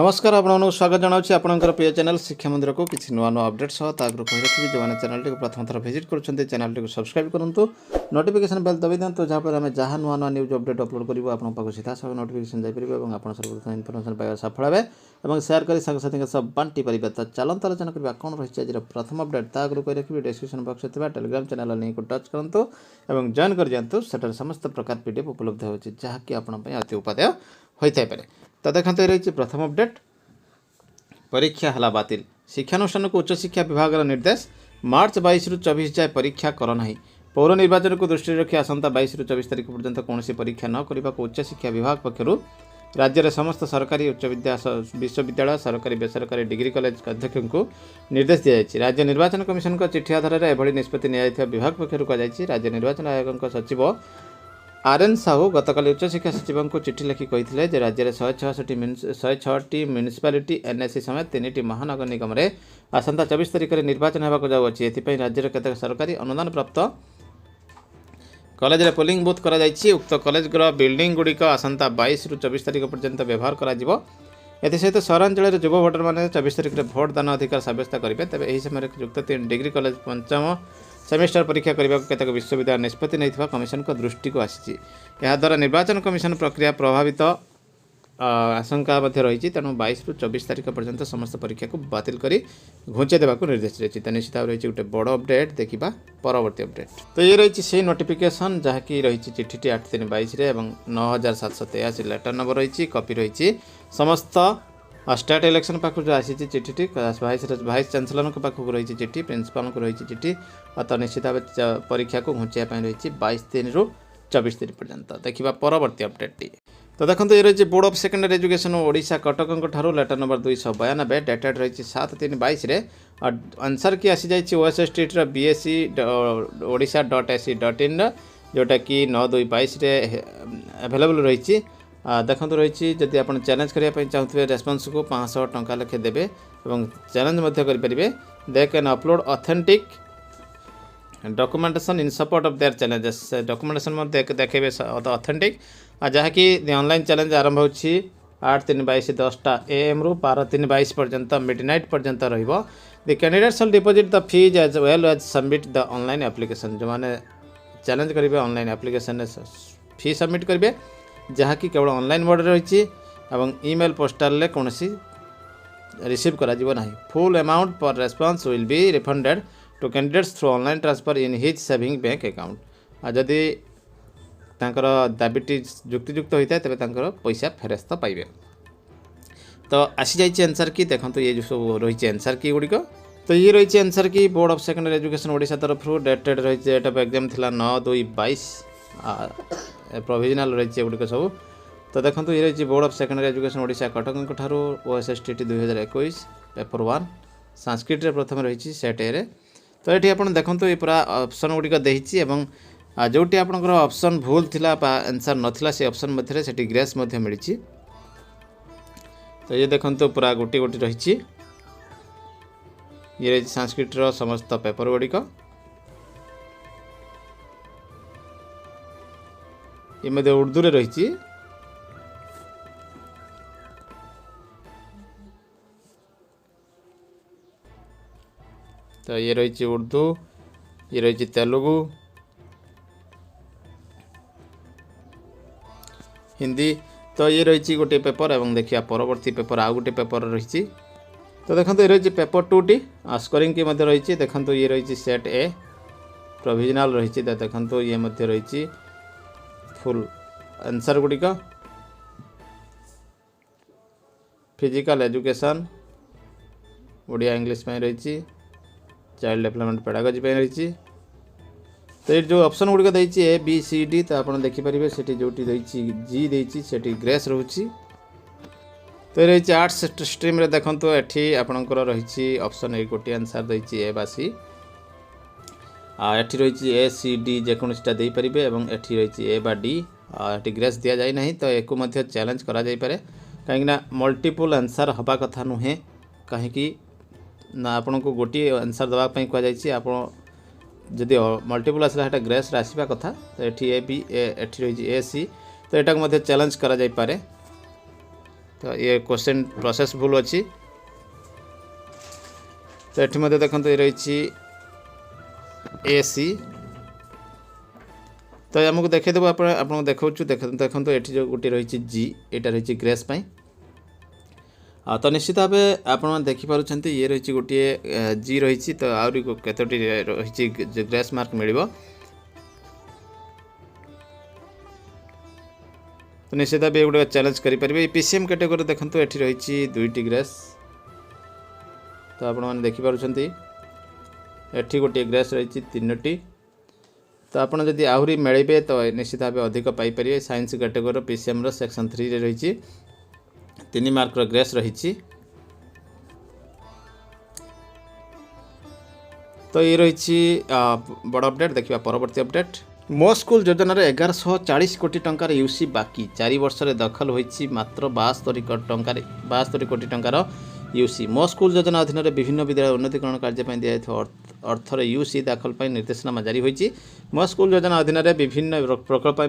नमस्कार आपको स्वागत जनाऊँ आपंकर प्रिय चैनल शिक्षा मंदिर को किसी नुआ नुआ अपडेट सह आगे कही रखी जो मैंने चैनल को प्रथम थर भिजिट कर चैनल को सब्सक्राइब करूँ नोटिफिकेशन बेल दबाई दिखाँ जहाँपर आम जहाँ नुआ नुआ न्यूज अपडेट अपलोड करूँ आपको सीधा सब नोटिफिकेशन जापर और आप सर्वप्रथम इनफर्मेशन पाइबा सफल हे और सेयार कर सांगसाथी सब बांटी पारे। तो चलते आलोचना करवा कौन रही आज प्रथम अपडेट आगे कही रखी डिस्क्रिप्शन बॉक्स में टेलीग्राम चैनल लिंक को टच करूँ और जॉइन कर जातु से समस्त प्रकार पीडीएफ उपलब्ध हो जहाँकि आपंपाई अति उपादेय होता है। तो देखते ये रही प्रथम अपडेट परीक्षा हला बातिल शिक्षानुष्ठान को उच्च शिक्षा विभाग निर्देश मार्च 22 रु 24 जाए परीक्षा कर ना। पौर निर्वाचन को दृष्टि रखी आसंता 22 रु 24 तारीख पर्यंत कौन परीक्षा न करने को उच्च शिक्षा विभाग पक्षर राज्य में समस्त सरकारी उच्च विश्वविद्यालय सरकारी बेसरकारी डिग्री कॉलेज अध्यक्ष को निर्देश दी जाएगी। राज्य निर्वाचन कमिशन को चिठी आधार में एभली निष्पत्ति निया विभाग पक्षर कहुई। राज्य निर्वाचन आयोग सचिव आरएन साहू गतकाली उच्च शिक्षा सचिव को चिठी लिखि कही राज्य में 106टी म्यूनिसिपालिटी एनएससी समेत 3टी महानगर निगम में आसंता 24 तारीख में निर्वाचन होगा जाऊँगी। एथिपाई राज्य केतेक सरकारी अनुदान प्राप्त कॉलेज पोलिंग बूथ कर उक्त कॉलेज बिल्डिंग गुड़िक आसंता 22 रु 24 तारीख पर्यंत व्यवहार कर सहरांचल युव भोटर मैंने 24 तारीख में भोट दान अधिकार सब्यस्त करेंगे। तेज यह समय युक्त 3 डिग्री कॉलेज पंचम सेमिस्टर परीक्षा करने को केतक विश्वविद्यालय निष्पत्ति नहीं कमिशन को दृष्टि को आसी। द्वारा निर्वाचन कमिशन प्रक्रिया प्रभावित आशंका रही तेणु 22 रु 24 तारीख पर्यंत समस्त परीक्षा को बातिल कर घुंचे देवाक निर्देश रही। तो निश्चित भाव रही गोटे बड़ अपडेट देखा परवर्ती अपडेट। तो ये रही से नोटिफिकेशन जहाँकि रही चिठी 8/3/22 और 9783 लेटर नंबर रही कॉपी रही समस्त स्टेट इलेक्शन पाख जो आसी चिठी भाइस चांसलर पाखक रही चिठी प्रिंसिपाल को रही चिठी तो निश्चित भाव परीक्षा को घुंचाई रही 22 रु 24 पर्यंत। देखा परवर्ती अपडेट टी। तो देखो ये रही board of secondary education Odisha Cuttack ठार लेटर नंबर 292 डेटेड रही 7/3/22 और आंसर की आसी जाइए ओएसएसटी bsc.odisha.ac.in जोटा कि 9/2/22 अवेलेबल रही। देखो रही जदि आप चैलेंज करने चाहते रेस्पॉन्स को 500 टंका लेखे देवे और चैलेंज करेंगे। They can upload authentic documentation in support of their challenges documentation देखेबे ऑथेंटिक जहाँकि ऑनलाइन चैलेंज आरंभ हो 8/3/22 10टा AM रु 12/3/22 पर्यंत मिडनाइट पर्यंत रहिबो। The candidate shall deposit the fees as well as submit the online application जो माने चैलेंज करेंगे ऑनलाइन एप्लिकेशन फी सबमिट करेंगे जहाँकि केवल ऑनलाइन मोड रही ईमेल पोस्टाल कौन रिसीव करा ना। फुल अमाउंट पर response will be refunded to candidates through online transfer in his saving bank account. जदि तांकर दाबीटी जुक्तियुक्त होता है तेज पैसा फेरस्त पाइबे। तो आसी जाइए आंसर की देखो ये जो सब रही आंसर की गुड़िक। तो ये रही आंसर की board of secondary education Odisha तरफ डेटेड रही डेट ऑफ एग्जाम थिला 9/2/22 प्रोविजनल रही गुड़िक सब। तो देखो ये रही board of secondary education Odisha Cuttack ठार ओएसएसटी 2021 पेपर 1 संस्कृत प्रथम रही सेट ए। तो ये आप देखो ये पूरा ऑप्शन गुड़िक देती जोटी आपंकर ऑप्शन भूल थिला आंसर नथिला से ऑप्शन मध्य से ग्रेस मिली। तो ये देखो पूरा गोटी गोटी रही ये रही संस्कृत समस्त पेपर गुड़िक ये उर्दू रे रही। तो ये रही उर्दू ये रही तेलुगु हिंदी। तो ये रही गोटे पेपर और देखिए परवर्ती पेपर आउ गोटे पेपर रही। तो देखो ये रही पेपर 2टी स्कोरिंग की रही। देखो ये रही सेट ए प्रोविजनल रही। देखो ये रही फुल आंसर गुड़िक फिजिकल एजुकेशन ओडिया इंग्लिश में रही चाइल्ड डेवलपमेंट पेडागोजी रही। तो ये जो ऑप्शन गुड़िक देती ABCD तो आप देखिपारे से जो G देती ग्रेस रोची। तो ये रही आर्ट्स स्ट्रीम रे देखो ये आपंकर रही ऑप्शन ए गोटे आंसर देती A बा C एठी रही ACD जेकोटा दे पारे और एठी रही A बा D एटी ग्रेस दि जाए ना। तो एक चैलेंज करा जाई पारे कहीं मल्टीपल आंसर हवा कथा नुहे कहीं ना आपन को गोटे आंसर देवाई कहुई आप जदि मल्टीपल आसला है ग्रेस आसवा कथा। तो ये रही AC तो यहाँ चैलेंज करा जाई पारे। तो ये क्वेश्चन प्रोसेस भूल अच्छी। तो ये देखो ये रही AC। तो आमको देखदेव आपको देखा देखो ये जो गोटे रही G, यहाँ रही ग्रेस पाई। तो निश्चित भाव आप देखिपुं ये रही गोटे G रही। तो आहरी कतोटी रही ग्रेस मार्क मिल। तो निश्चित भाव ये गोटे चैलेंज करेंगे। PCM कैटेगरी देखो ये रही 2टी ग्रेस। तो आपने देखिपुं एठी गोटे ग्रेस रही 3टी। तो आपड़ जदि आहरी मेड़े तो निश्चित भाव अधिक Piper. Science category PCM section 3 रही 3 मार्क ग्रेस रही। तो ये रही बड़ अपडेट। देखिए परवर्ती अपडेट। मो स्कूल योजन 1140 कोटी टंकार यूसी बाकी 4 वर्ष में दखल होती मात्र 72 कोटी टंकार यूसी। मो स्कूल योजना अधीन विभिन्न विद्यालय उन्नतीकरण कार्य दिया अर्थर यूसी दाखल निर्देशनामा जारी होती। मो स्कूल योजना अधीन विभिन्न प्रकल्प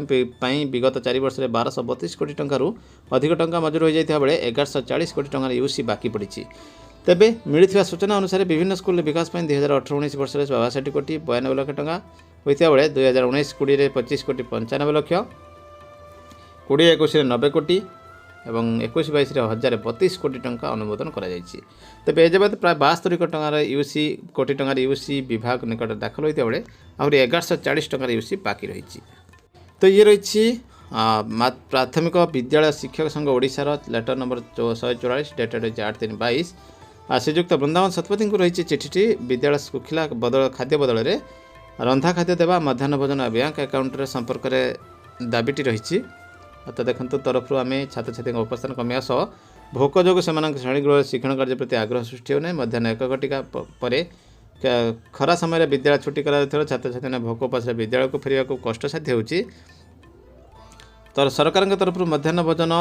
विगत 4 वर्ष में 1232 कोटी टंकारु अधिक टंका मंजूर हो जाता बेले 1140 कोटी टंकार यूसी बाकी पड़ी। तेबे मिलता सूचना अनुसार विभिन्न स्कूल विकास 2018-19 वर्ष में 62 कोटी 92 लाख टंका होता बेले 2019-20 में 25 कोटी 95 लाख, 2021 में 90 कोटी एवं 21-22 1032 कोटी टंका अनुमोदन कर। तेज एजावत प्राय 72 कोटी टंकार यूसी विभाग निकट दाखल होता बेले आहरी 1140 टंकार यूसी बाकी रही। तो ये रही प्राथमिक विद्यालय शिक्षक संघ ओडिशार लेटर नंबर 144 डेटेड 8/3/22। श्रीजुक्त वृंदावन शतपथी को रही चिठी। विद्यालय सुखिला बदल खाद्य बदल में रंधा खाद्य देवा मध्याह्न भोजन बैंक अकाउंट संपर्क में दाबीटी रही। तो देखो तरफ आम छात्र छात्री उपस्थान कमिया सह भोक जो से श्रेणीगृह शिक्षण कार्य प्रति आग्रह सृष्टि होना। मध्याह्न 1 घटिका पर खरा समय विद्यालय छुट्टी कर छात्र छात्री मैंने भोक उपास विद्यालय को फेरवा को कष्टसाध्य होची। तो सरकार तरफ मध्याह्न भोजन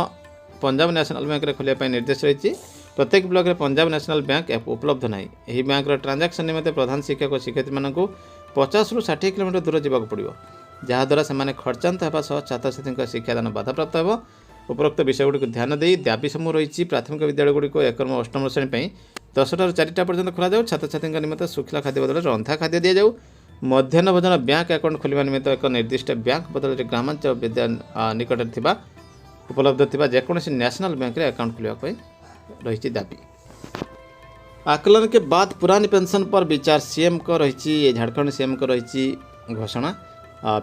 पंजाब नेशनल बैंक में खोलिया निर्देश रही। प्रत्येक ब्लॉक में पंजाब नेशनल बैंक ऐप उपलब्ध ना। यह बैंक ट्रांजैक्शन निमित्त प्रधान शिक्षक और शिक्षयित्री मानक 50 ରୁ 60 किलोमीटर दूर जावाक पड़ो, जहाद्वारा से खर्चांत होगा सह छात्र छात्री शिक्षादान बाधाप्राप्त हो। उपरोक्त विषयगुड़ी ध्यान दे दाबी समूह रही। प्राथमिक विद्यालय गुड़िक 1 ରୁ 8 श्रेणी 10 ରୁ 4टा पर्यंत खोल जाऊ। छात्र छात्री निमित्त शुक्ला खाद्य बदल रंधा खाद्य दि जाऊ। मध्याह्न भोजन बैंक अकाउंट खोलने निमित्त एक निर्दिष्ट बैंक बदल ग्रामांचल विद्या निकट उपलब्ध थी जेकोसी नेशनल बैंक में अकाउंट खोलने रही दाबी। आकलन के बाद पुरानी पेंशन पर विचार सीएम को रही। झारखंड सीएम को रही घोषणा।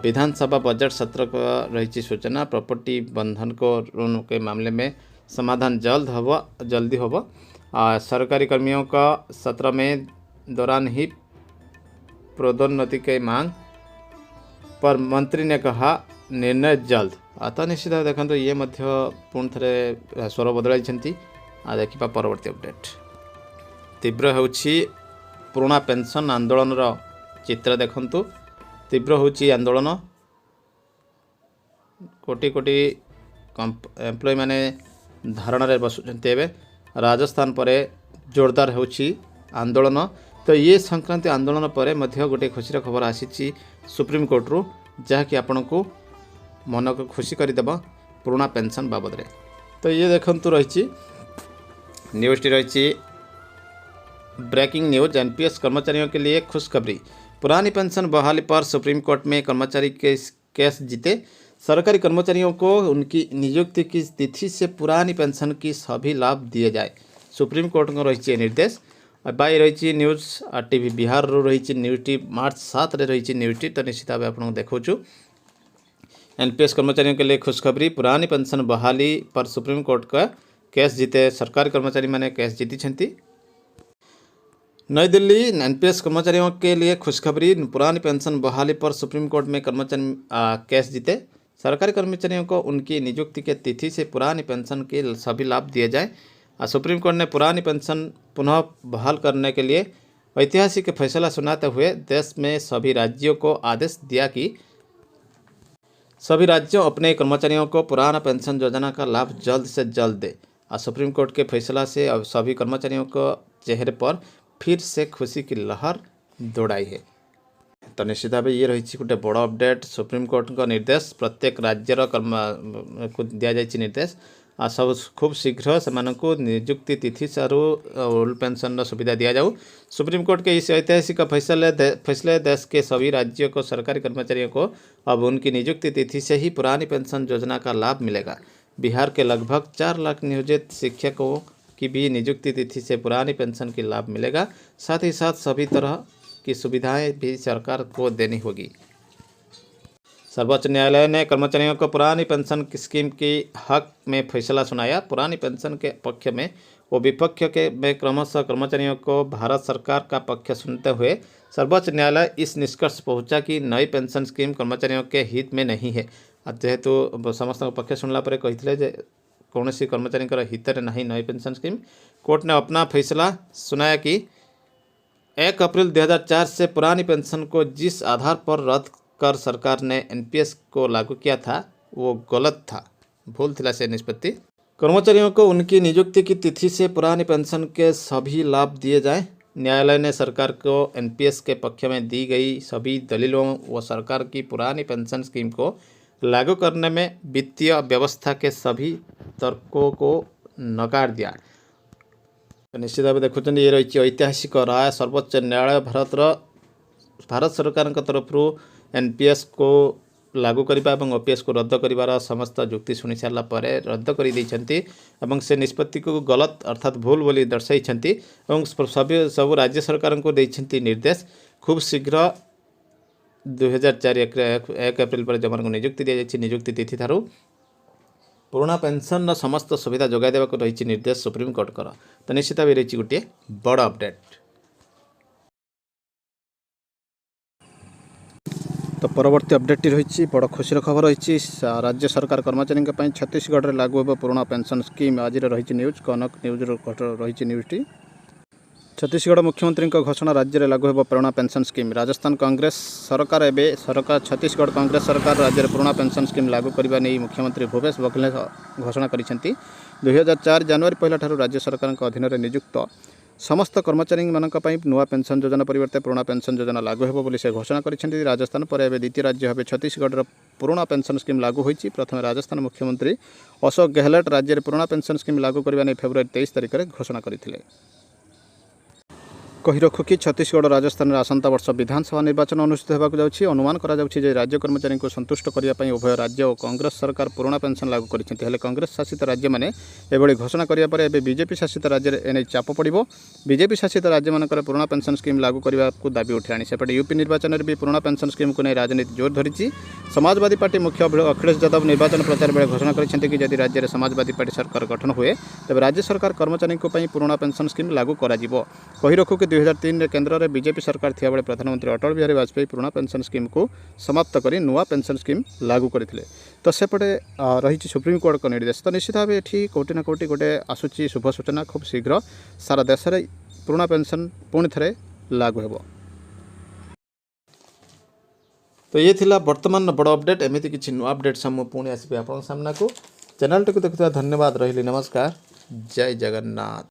विधानसभा बजट सत्र को रही सूचना। प्रॉपर्टी बंधन को ऋण के मामले में समाधान जल्दी होगा। सरकारी कर्मियों का सत्र में दौरान ही पदोन्नति के मांग पर मंत्री ने कहा निर्णय जल्द। तो निश्चित देखो ये पुणी थे स्वर बदल। देखा परवर्ती अपडेट। तीव्र होची पुराना पेंशन आंदोलन चित्र देखंतु। तीव्र होची आंदोलन। कोटी कोटी एम्प्लॉय माने धारणा बसुचंती। राजस्थान पर जोरदार होची आंदोलन। तो ये संक्रांति आंदोलन पर गोटे खुशी खबर आसी सुप्रीम कोर्ट रु, जहाँकि आपण को मन को खुशी करदेव पुराना पेंशन बाबद रे। तो ये देखंतु रही न्यूज़ रही ब्रेकिंग न्यूज। एनपीएस कर्मचारियों के लिए खुशखबरी। पुरानी पेंशन बहाली पर सुप्रीम कोर्ट में कर्मचारी केस जीते। सरकारी कर्मचारियों को उनकी नियुक्ति की तिथि से पुरानी पेंशन की सभी लाभ दिए जाए, सुप्रीम कोर्ट को रही निर्देश। बाई रही न्यूज टीवी बिहार रू रही न्यूज टी मार्च 7 रे रही न्यूज टी। तो निश्चित भाव आपको देखा एनपीएस कर्मचारियों के लिए खुशखबरी। पुरानी पेंशन बहाली पर सुप्रीम कोर्ट का केस जीते। सरकारी कर्मचारी माने केस जीति। नई दिल्ली एनपीएस कर्मचारियों के लिए खुशखबरी। पुरानी पेंशन बहाली पर सुप्रीम कोर्ट में कर्मचारी केस जीते। सरकारी कर्मचारियों को उनकी नियुक्ति के तिथि से पुरानी पेंशन के सभी लाभ दिए जाए। सुप्रीम कोर्ट ने पुरानी पेंशन पुनः बहाल करने के लिए ऐतिहासिक फैसला सुनाते हुए देश में सभी राज्यों को आदेश दिया कि सभी राज्यों अपने कर्मचारियों को पुराना पेंशन योजना का लाभ जल्द से जल्द दे। सुप्रीम कोर्ट के फैसला से अब सभी कर्मचारियों को चेहरे पर फिर से खुशी की लहर दौड़ाई है। तो निश्चित भाव ये रही गोटे बड़ अपडेट। सुप्रीम कोर्ट का निर्देश प्रत्येक राज्यर कर्म को दि जाए निर्देश। सब खूब शीघ्र से नियुक्ति तिथि सारू ओल्ड पेंशन सुविधा दिया जाऊ। सुप्रीम कोर्ट के इस ऐतिहासिक फैसले देश के सभी राज्यों को सरकारी कर्मचारियों को अब उनकी नियुक्ति तिथि से ही पुरानी पेंशन योजना का लाभ मिलेगा। बिहार के लगभग 4 लाख नियोजित शिक्षकों की भी नियुक्ति तिथि से पुरानी पेंशन की लाभ मिलेगा। साथ ही साथ सभी तरह की सुविधाएं भी सरकार को देनी होगी। सर्वोच्च न्यायालय ने कर्मचारियों को पुरानी पेंशन स्कीम की हक में फैसला सुनाया। पुरानी पेंशन के पक्ष में व विपक्ष के में क्रमशः कर्मचारियों को भारत सरकार का पक्ष सुनते हुए सर्वोच्च न्यायालय इस निष्कर्ष पहुंचा कि नई पेंशन स्कीम कर्मचारियों के हित में नहीं है। जेहेतु समस्त पक्ष शुणला पर कही कौन सी कर्मचारी हित में नहीं नई पेंशन स्कीम, कोर्ट ने अपना फैसला सुनाया कि 1 अप्रैल 2004 से पुरानी पेंशन को जिस आधार पर रद्द कर सरकार ने एनपीएस को लागू किया था वो गलत था, भूल थी से निष्पत्ति। कर्मचारियों को उनकी नियुक्ति की तिथि से पुरानी पेंशन के सभी लाभ दिए जाएं। न्यायालय ने सरकार को एनपीएस के पक्ष में दी गई सभी दलीलों व सरकार की पुरानी पेंशन स्कीम को लागू करने में वित्तीय व्यवस्था के सभी तर्कों को नकार दिया। तो निश्चित भाव देखुं ये रही ऐतिहासिक राय सर्वोच्च न्यायालय भारत सरकार तरफ एनपीएस को लागू करने और ओपीएस को रद्द कर समस्त जुक्ति शुणी सारा पर रद्द कर से निष्पत्ति को गलत अर्थात भूल बोली दर्शाई सब राज्य सरकार को देते निर्देश खूब शीघ्र 2004 1 अप्रैल पर जो नियुक्ति दी जाए नियुक्ति तिथि ठारू पुराना पेंशन समस्त सुविधा जोगाई देवाक रही निर्देश सुप्रीम कोर्ट कर। तो निश्चित भाव रही गोटे बड़ अपडेट। तो परवर्ती अपडेट रही बड़ खुशी खबर रही राज्य सरकार कर्मचारी छत्तीसगढ़ में लागू हो पुराना पेंशन स्कीम आज रही न्यूज कनक न्यूज रही न्यूजटी। छत्तीसगढ़ मुख्यमंत्री घोषणा राज्य में लागू हो पुराना पेंशन स्कीम। राजस्थान कांग्रेस सरकार छत्तीसगढ़ कांग्रेस सरकार राज्य में पुराना पेंशन स्कीम लागू करने नहीं मुख्यमंत्री भूपेश बघेल घोषणा कर 2004 जनवरी 1 ठारू राज्य सरकार अधीन नियुक्त समस्त कर्मचारी नुआ पेंशन योजना परिवर्ते पुराना पेंशन योजना लागू हो बोली से घोषणा कर। राजस्थान पर एवं द्वितीय राज्य भाव छत्तीसगढ़ पुराना पेंशन स्कीम लागू होती। प्रथम राजस्थान मुख्यमंत्री अशोक गहलोत राज्य में पुराना पेंशन स्कीम लागू करने फेब्रुआरी 23 तारिख में घोषणा करते। कही रखु कि छत्तीसगढ़ और राजस्थान आसंता वर्ष विधानसभा निर्वाचन अनुष्ठित होगा जाउछि। अनुमान करा जाउछि जे राज्य कर्मचारी को संतुष्ट करने उभय राज्य और कांग्रेस सरकार पुराना पेंशन लागू करते। कांग्रेस शासित राज्य मैंने एभली घोषणा करिया पर एबे बीजेपी शासित राज्य में एने चाप पड़ो। बीजेपी शासित राज्य मानकर पुराना पेंशन स्कीम लागू करने को दाबी उठाणी। सेपटे यूपी निर्वाचन में भी पुराना पेंशन स्कीम को नहीं राजनीति जोर धरी। समाजवादी पार्टी मुख्य अखिलेश यादव निर्वाचन प्रचार बेले घोषणा करते कि यदि राज्य में समाजवादी पार्टी सरकार गठन हुए तेज राज्य सरकार कर्मचारी पुराना पेंशन स्कीम लागू कही रखु कि 2003 में केन्द्र में बीजेपी सरकार थिया बेले प्रधानमंत्री अटल बिहारी वाजपेयी पुराना पेंशन स्कीम को समाप्त कर नुआ पेंशन स्कीम लागू करते। तो सेपटे रही सुप्रीम कोर्ट का निर्देश। तो निश्चित भाव ये कोटि ना कोटि गोटे आसूची शुभ सूचना खूब शीघ्र सारा देश में पुराना पेंशन पुणी थे लागू हो। तो ये थिला वर्तमान बड़ अपडेट। एमती किसी नुआ अपडेट सब पुणी आसबि आपन सामना को। चैनल टी को देखुवा धन्यवाद। रही नमस्कार। जय जगन्नाथ।